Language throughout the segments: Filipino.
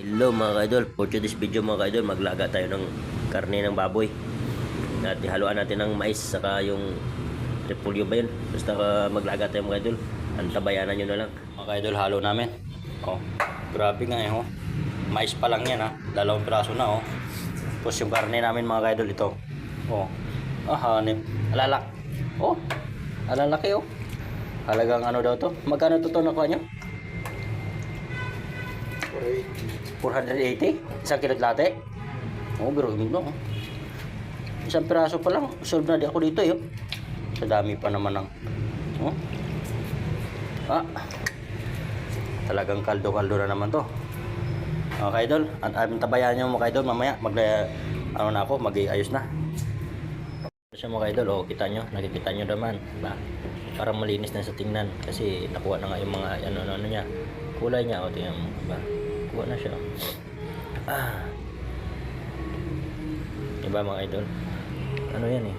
Hello mga ka-idol, for today's video mga ka-idol, maglaga tayo ng karne ng baboy. At ihaluan natin ng mais saka yung repolyo ba yun. Basta maglaga tayo mga ka-idol. Antabayanan nyo na lang. Mga ka-idol, halo namin. Oh, grabe nga eh. Oh. Mais pa lang yan ha. 2 piraso na oh. Tapos yung karne namin mga ka-idol ito. Oh, hanip. Alalak. Oh, alalaki oh. Halagang ano daw to? Magkano to nakuha nyo? 480? Isang kilot latte? Oo, pero hindi no. Isang piraso pa lang. Solve na di ako dito yun. Sa dami pa naman ng... Oh. Talagang kaldo-kaldo na naman to. Mga ka-idol, at tabayan nyo mga ka-idol mamaya. Mag-ayos na. Sa mga ka-idol, oh, kita nyo. Nakikita nyo naman. Diba? Parang malinis na sa tingnan. Kasi nakuha na nga yung mga ano niya. Kulay niya. O, tingnan mo. Diba? Kuha na siya. Diba mga idol? Ano yan eh?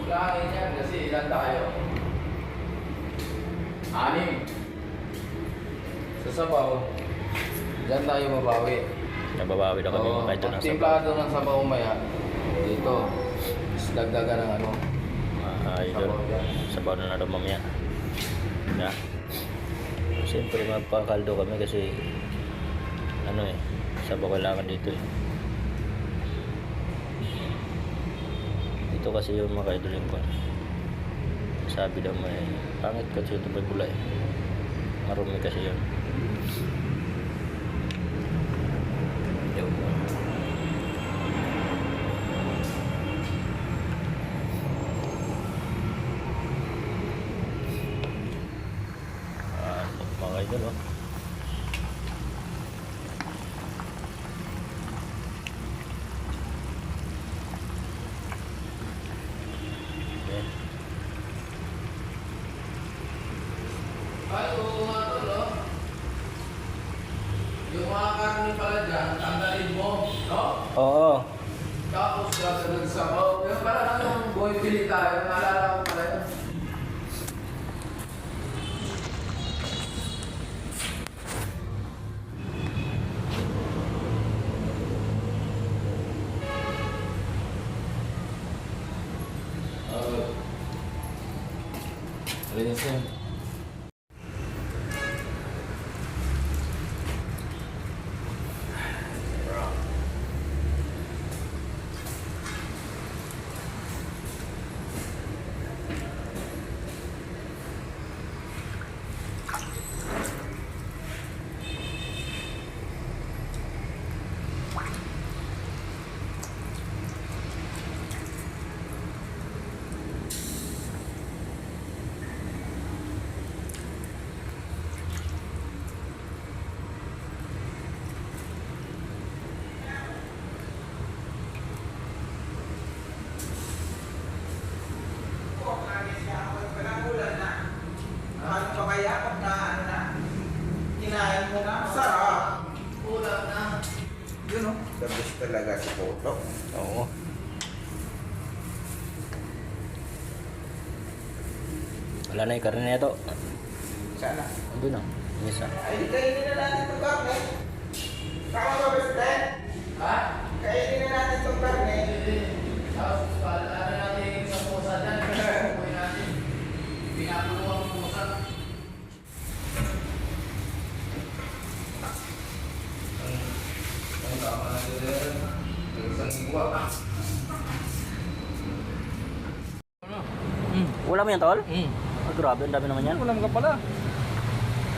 Kailangan yan kasi ilan tayo? 6. Sa sabaw, dyan tayo mabawi. Nababawi na kami mga idol ng sabaw. Timplado ng sabaw maya. Dito. Tapos dagdagan ng ano. Idol. Sabaw na daw mamaya. Yeah. Siyempre magpakaldo kami kasi ano eh, sabaw kailangan dito eh. Dito kasi yung mga idol yung sabi daw may pangit kasi ito may bulay. Marumi kasi yun. Mga idol oh. Okay. Ay, oo nga to, no? Yung mga karne pala dyan, tanggalin mo, no? Oo. Tapos gagawin ng sabaw. Yung parang anong boy pili tayo, naalala ko pala yun. Linis yan. Kinain mo na, sarap. Kulang na. Yun o, the best talaga si Poto. Oo. Wala na yung karne na ito. Sana. Andun na. Isa. Ay, kainin na natin itong karne. Tama ba, best friend? Ha? Kainin na natin itong karne. Tapos, paalala natin sa pusa dyan. Kukuhin natin. Pinapulo ang pusa. Ang tama natin din. Isang iwa. Wala mo yan tol? Grabe, ang dami naman yan. Ulam ka pala.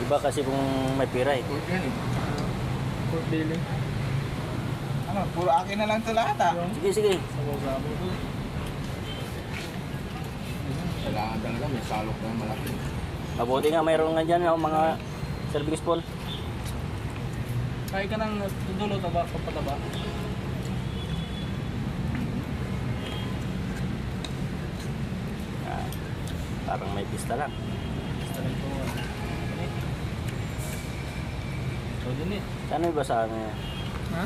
Iba kasi kung may pira eh. Pork yan eh. Pork belly. Ano, puro akin na lang ito lahat ah. Sige, sige. Sabaw-sabaw to. Kailangan talaga may salok na malaki. Mabuti nga mayroon nga dyan yung mga serving spoon. Kaya ka ng dulo taba, papataba. Parang may pista lang. So din eh. Sana iba sa ano yan? Ha?